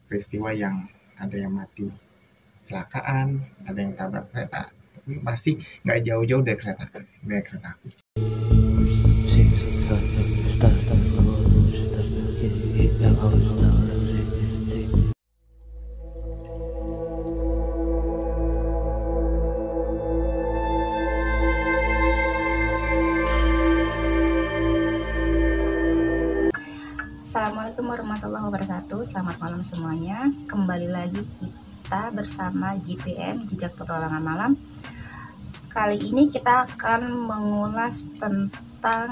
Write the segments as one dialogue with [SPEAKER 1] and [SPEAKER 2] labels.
[SPEAKER 1] peristiwa yang ada yang mati kecelakaan, ada yang tabrak kereta, tapi pasti nggak jauh-jauh dari kereta api.
[SPEAKER 2] Assalamualaikum warahmatullahi wabarakatuh. Selamat malam semuanya. Kembali lagi kita bersama JPM, Jejak Petualangan Malam. Kali ini kita akan mengulas tentang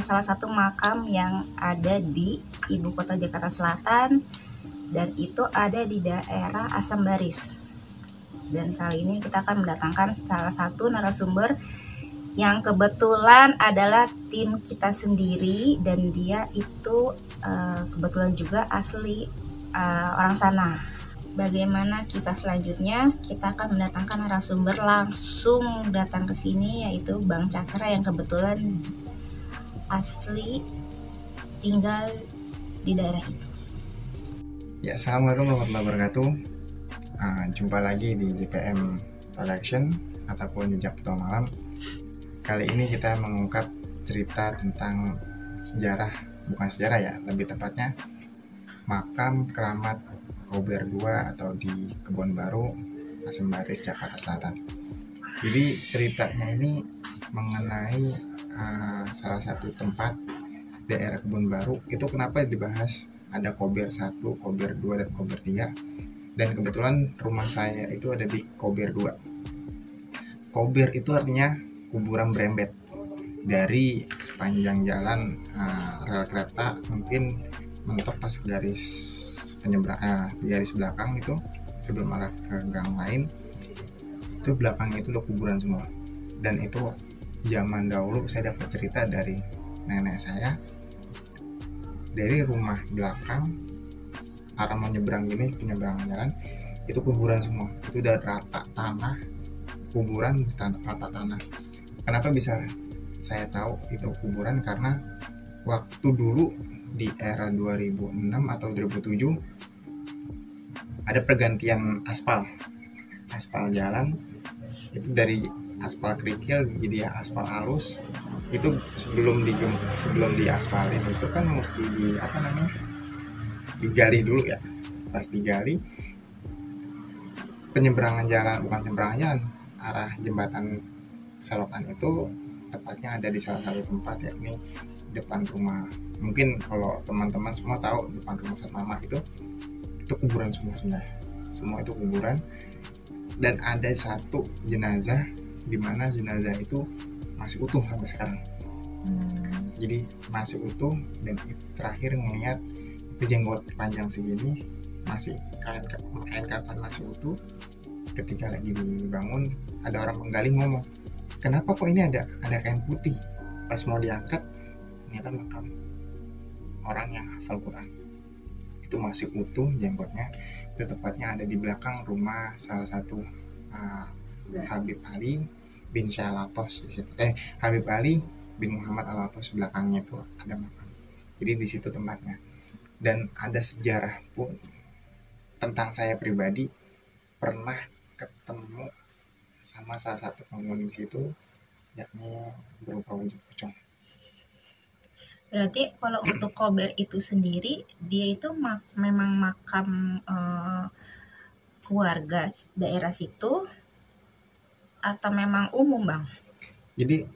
[SPEAKER 2] salah satu makam yang ada di ibu kota Jakarta Selatan, dan itu ada di daerah Asam Baris. Dan kali ini kita akan mendatangkan salah satu narasumber yang kebetulan adalah tim kita sendiri, dan dia itu kebetulan juga asli orang sana. Bagaimana kisah selanjutnya? Kita akan mendatangkan narasumber langsung datang ke sini, yaitu Bang Cakra yang kebetulan asli tinggal di daerah itu.
[SPEAKER 1] Ya, assalamualaikum warahmatullahi wabarakatuh. Jumpa lagi di JPM Production ataupun Jejak Petualangan Malam. Kali ini kita mengungkap cerita tentang sejarah, bukan sejarah ya, lebih tepatnya makam keramat Kober 2 atau di Kebon Baru, Asam Baris, Jakarta Selatan. Jadi ceritanya ini mengenai salah satu tempat daerah Kebon Baru. Itu kenapa dibahas ada Kober 1, Kober 2, dan Kober 3. Dan kebetulan rumah saya itu ada di Kober 2. Kober itu artinya kuburan berembet. Dari sepanjang jalan rel kereta mungkin mentok pas garis penyeberang, garis belakang itu sebelum arah ke gang lain, itu belakangnya itu udah kuburan semua. Dan itu zaman dahulu saya dapat cerita dari nenek saya, dari rumah belakang arah menyeberang ini, penyeberangan jalan itu kuburan semua. Itu udah rata tanah, kuburan rata tanah. Kenapa bisa saya tahu itu kuburan? Karena waktu dulu di era 2006 atau 2007 ada pergantian aspal jalan, itu dari aspal kerikil jadi aspal halus. Itu sebelum diaspalin itu kan mesti digali dulu ya. Pas digali, penyeberangan jalan, bukan penyeberangan jalan, arah jembatan selokan itu tepatnya ada di salah satu tempat, yakni depan rumah. Mungkin kalau teman-teman semua tahu, depan rumah Satmama itu kuburan semua sebenarnya. Semua itu kuburan. Dan ada satu jenazah di mana jenazah itu masih utuh sampai sekarang. Jadi masih utuh, dan terakhir ngeliat itu jenggot panjang segini, masih kain kafan masih utuh. Ketika lagi dibangun, ada orang penggali ngomong, kenapa kok ini ada kain putih? Pas mau diangkat, ternyata makam orang yang hafal Quran. Itu masih utuh jenggotnya. Itu tepatnya ada di belakang rumah salah satu Habib Ali bin Syah Al-Atos di situ. Habib Ali bin Muhammad Al-Atos, belakangnya itu ada makam. Jadi di situ tempatnya. Dan ada sejarah pun tentang saya pribadi, pernah ketemu sama salah satu penghuni situ, yakni berupa wujud pocong.
[SPEAKER 2] Berarti kalau untuk Kober itu sendiri, dia itu memang makam keluarga daerah situ atau memang umum, Bang?
[SPEAKER 1] Jadi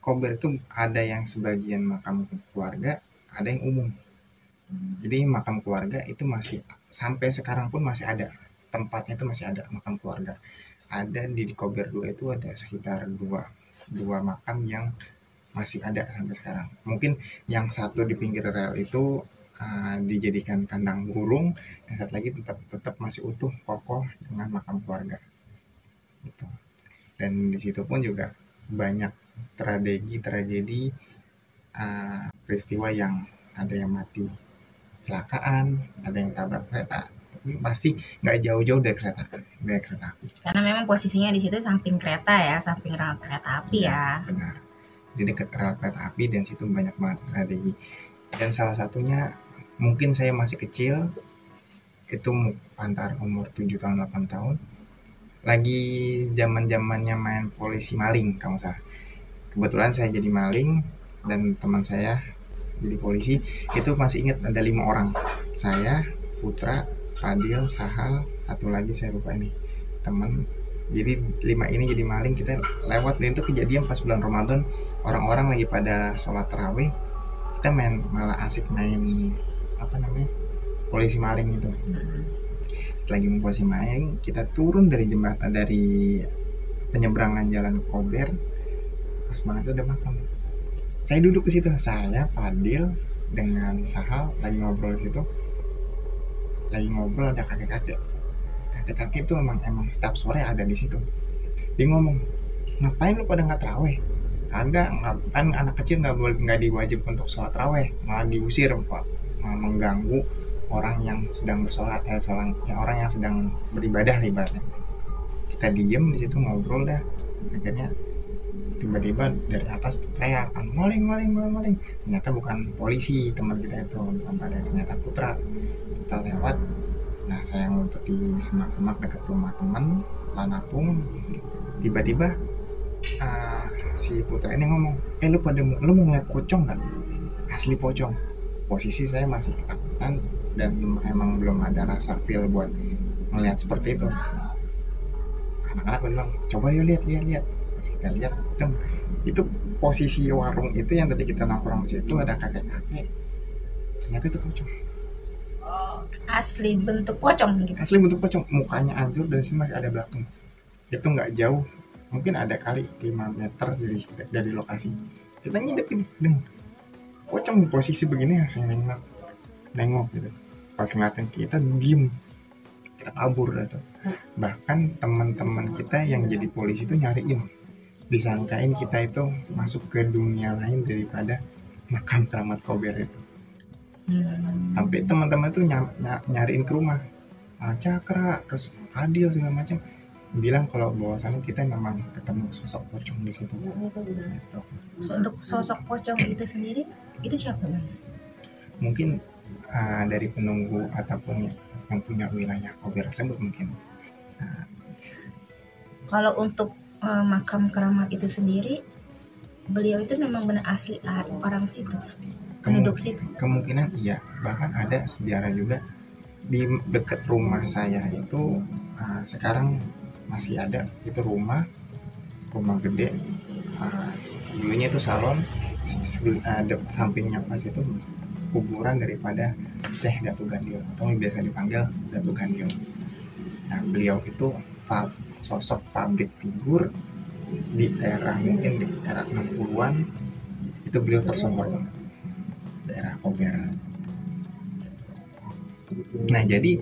[SPEAKER 1] Kober itu ada yang sebagian makam keluarga, ada yang umum. Jadi makam keluarga itu masih sampai sekarang pun masih ada, tempatnya itu masih ada makam keluarga. Ada di Kober 2 itu ada sekitar dua makam yang masih ada sampai sekarang. Mungkin yang satu di pinggir rel itu dijadikan kandang burung, yang satu lagi tetap masih utuh kokoh dengan makam keluarga gitu. Dan di situ pun juga banyak tragedi peristiwa yang ada yang mati kecelakaan, ada yang tabrak kereta, tapi pasti nggak jauh-jauh dari kereta api.
[SPEAKER 2] Karena memang posisinya di situ samping kereta ya, samping rel kereta api ya.
[SPEAKER 1] Benar. Di dekat rel kereta api, dan situ banyak banget tragedi. Dan salah satunya, mungkin saya masih kecil, itu antara umur 7 tahun 8 tahun, lagi zaman-zamannya main polisi maling kalau salah. Kebetulan saya jadi maling dan teman saya jadi polisi. Itu masih ingat ada 5 orang, saya, Putra, Fadil, Sahal, satu lagi saya lupa ini teman. Jadi 5 ini jadi maling, kita lewat. Dan itu kejadian pas bulan Ramadan, orang-orang lagi pada sholat tarawih, kita malah asik main apa namanya, polisi maling itu. Lagi mau polisi maling, kita turun dari jembatan, dari penyeberangan jalan Kober, pas banget itu udah makan. Saya duduk di situ, saya, Fadil dengan Sahal lagi ngobrol di situ. Lagi ngobrol, ada kakek-kakek itu emang setiap sore ada di situ. Dia ngomong, ngapain lu pada nggak taraweh? Agak, kan anak kecil nggak diwajib untuk sholat taraweh, malah diusir pak, malah mengganggu orang yang sedang bersolat, orang yang sedang beribadah ibaratnya. Kita diem di situ ngobrol dah. Akhirnya tiba-tiba dari atas teriakan, maling. Ternyata bukan polisi teman kita itu, ternyata Putra. Kita lewat, nah saya ngumpet di semak-semak dekat rumah teman, lanapung. Tiba-tiba si Putra ini ngomong, lu mau ngeliat pocong kan? Asli pocong. Posisi saya masih ketakutan dan emang belum ada rasa feel buat ngeliat seperti itu. Anak-anak bilang, coba yuk lihat. Pas kita lihat, itu posisi warung itu yang tadi kita nongkrong di situ, ada kakek-kakek. Ternyata itu pocong.
[SPEAKER 2] Asli bentuk pocong gitu.
[SPEAKER 1] Asli bentuk pocong, mukanya hancur, dan sini masih ada belatung. Itu nggak jauh, mungkin ada kali 5 meter dari lokasi. Kita ngidepin, pocong di posisi begini, saya nengok gitu. Pas ngeliatin kita, diem, kita kabur gitu. Bahkan teman-teman kita yang jadi polisi itu nyariin, disangkain kita itu masuk ke dunia lain daripada makam keramat Kober itu. Sampai teman-teman tuh nyariin ke rumah, Cakra, terus Adil segala macam, bilang kalau bahwasannya kita memang ketemu sosok pocong di situ. Gitu.
[SPEAKER 2] Untuk sosok pocong itu sendiri, itu siapa?
[SPEAKER 1] Mungkin dari penunggu ataupun yang punya wilayah Kober tersebut mungkin.
[SPEAKER 2] Kalau untuk makam keramat itu sendiri, beliau itu memang benar asli orang situ, penduduk situ.
[SPEAKER 1] Kemungkinan iya, bahkan ada sejarah juga di dekat rumah saya itu. Sekarang masih ada itu rumah gede. Dulunya itu salon, sampingnya pas itu kuburan daripada Syekh Datu Gandil, atau biasa dipanggil Datu Gandil. Nah, beliau itu sosok public figure di era 60-an. Itu beliau tersohor banget daerah Kober. Nah, jadi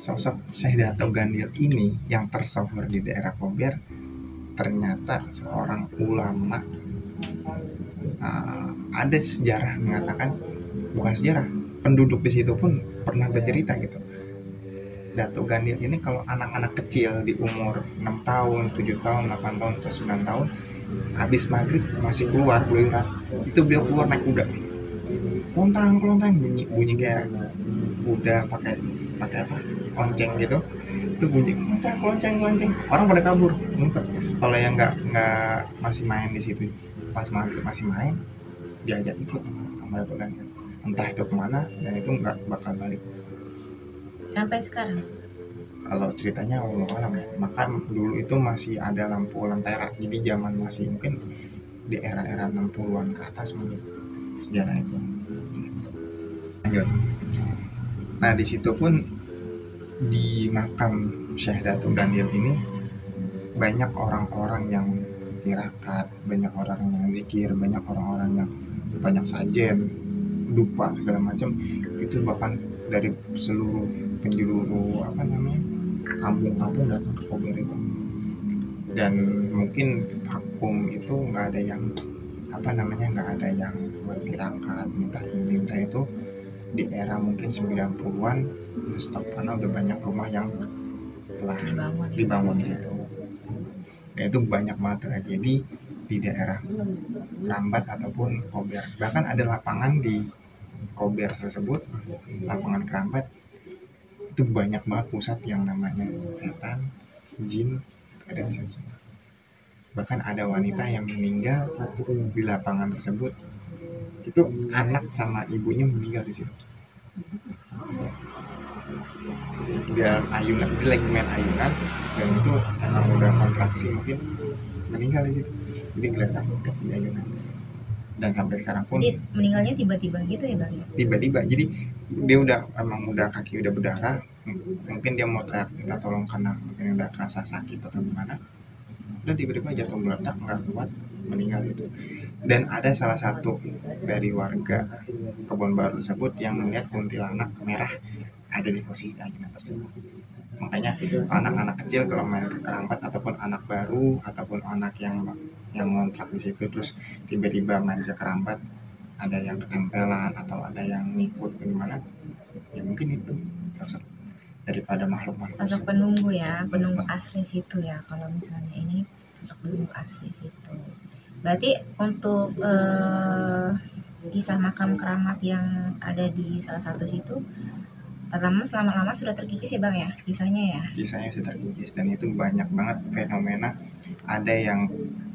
[SPEAKER 1] sosok Syekh Datu Gandil ini yang tersohor di daerah Kober ternyata seorang ulama. Ada sejarah mengatakan, bukan sejarah, penduduk di situ pun pernah bercerita gitu. Datu Gandil ini kalau anak-anak kecil di umur 6 tahun, 7 tahun, 8 tahun, atau 9 tahun, habis maghrib masih keluar keluyuran, itu beliau keluar naik kuda, lontang, bunyi kayak kuda pakai apa, lonceng gitu. Itu bunyi lonceng, orang pada kabur ngumpet. Kalau yang nggak masih main di situ pas maghrib masih main, diajak ikut sama Datu Gandil, entah itu kemana, dan itu nggak bakal balik
[SPEAKER 2] sampai sekarang.
[SPEAKER 1] Kalau ceritanya Allah alam ya. Maka dulu itu masih ada lampu lentera, jadi zaman masih mungkin di era 60-an ke atas mungkin sejarah itu. Lanjut. Nah, di situ pun di makam Syekh Datu Gandil ini banyak orang-orang yang tirakat, banyak orang yang zikir, banyak orang-orang yang banyak sajen, dupa segala macam. Itu bahkan dari seluruh penjuru kampung-kampung datang ke Kober itu. Dan mungkin vakum itu nggak ada yang bertirakat minta itu. Di era mungkin 90-an stop karena udah banyak rumah yang telah dibangun di situ. Dan itu banyak banget tragedi di daerah Kerambat ataupun Kober. Bahkan ada lapangan di Kober tersebut, lapangan Kerambat, itu itu banyak banget pusat yang namanya setan, jin, ada di situ. Bahkan ada wanita yang meninggal di lapangan tersebut, itu anak sama ibunya meninggal di situ. Dia ayunan, dia lagi main ayunan dan itu emang udah kontraksi mungkin meninggal di situ. Jadi geletak di ayunan. Dan sampai sekarang pun
[SPEAKER 2] Jadi meninggalnya tiba-tiba gitu ya Bang?
[SPEAKER 1] tiba-tiba, jadi dia udah kaki udah berdarah, mungkin dia mau teriak minta tolong karena mungkin udah kerasa sakit atau gimana, dan tiba-tiba jatuh meledak nggak kuat meninggal itu. Dan ada salah satu dari warga Kebon Baru tersebut yang melihat kuntilanak merah ada di posisi ayunan tersebut. Makanya anak-anak kecil kalau main ke kerambat ataupun anak baru ataupun anak yang ngontrak di situ terus tiba-tiba main ke kerambat, ada yang ketempelan atau ada yang ngikut ke mana, ya mungkin itu sosok daripada makhluk-makhluk
[SPEAKER 2] Sosok penunggu ya, penunggu asli situ ya. Kalau misalnya ini sosok penunggu asli situ. Berarti untuk kisah makam keramat yang ada di salah satu situ, lama-lama sudah terkikis ya Bang ya, kisahnya
[SPEAKER 1] sudah terkikis. Dan itu banyak banget fenomena, ada yang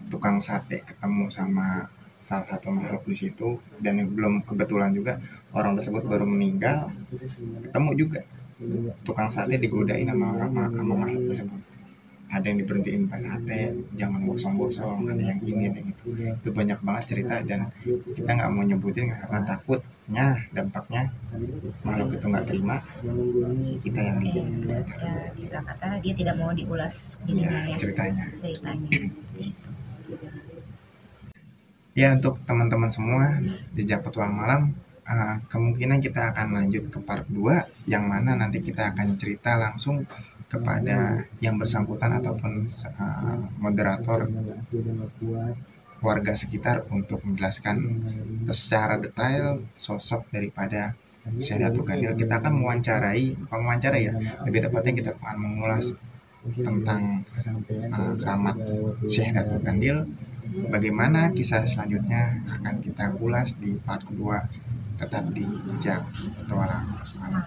[SPEAKER 1] tukang sate ketemu sama salah satu makhluk di situ, dan belum kebetulan juga orang tersebut baru meninggal, ketemu juga tukang sate digodain sama makhluk tersebut. Ada yang diberhentiin pakai sate, jangan bosong-bosong, ada yang ini dan itu banyak banget cerita, dan kita nggak mau nyebutin karena takutnya dampaknya makhluk itu nggak terima kita yang
[SPEAKER 2] ya istilah kata dia tidak mau diulas
[SPEAKER 1] ceritanya
[SPEAKER 2] seperti itu.
[SPEAKER 1] Ya, untuk teman-teman semua Jejak Petualang Malam, kemungkinan kita akan lanjut ke part 2 yang mana nanti kita akan cerita langsung kepada yang bersangkutan ataupun moderator warga sekitar untuk menjelaskan secara detail sosok daripada Syekh Datuk Kandil. Kita akan bukan mewawancarai ya, lebih tepatnya kita akan mengulas tentang keramat Syekh Datuk Kandil. Bagaimana kisah selanjutnya akan kita ulas di part 2, tetap di Jejak Petualang Malam.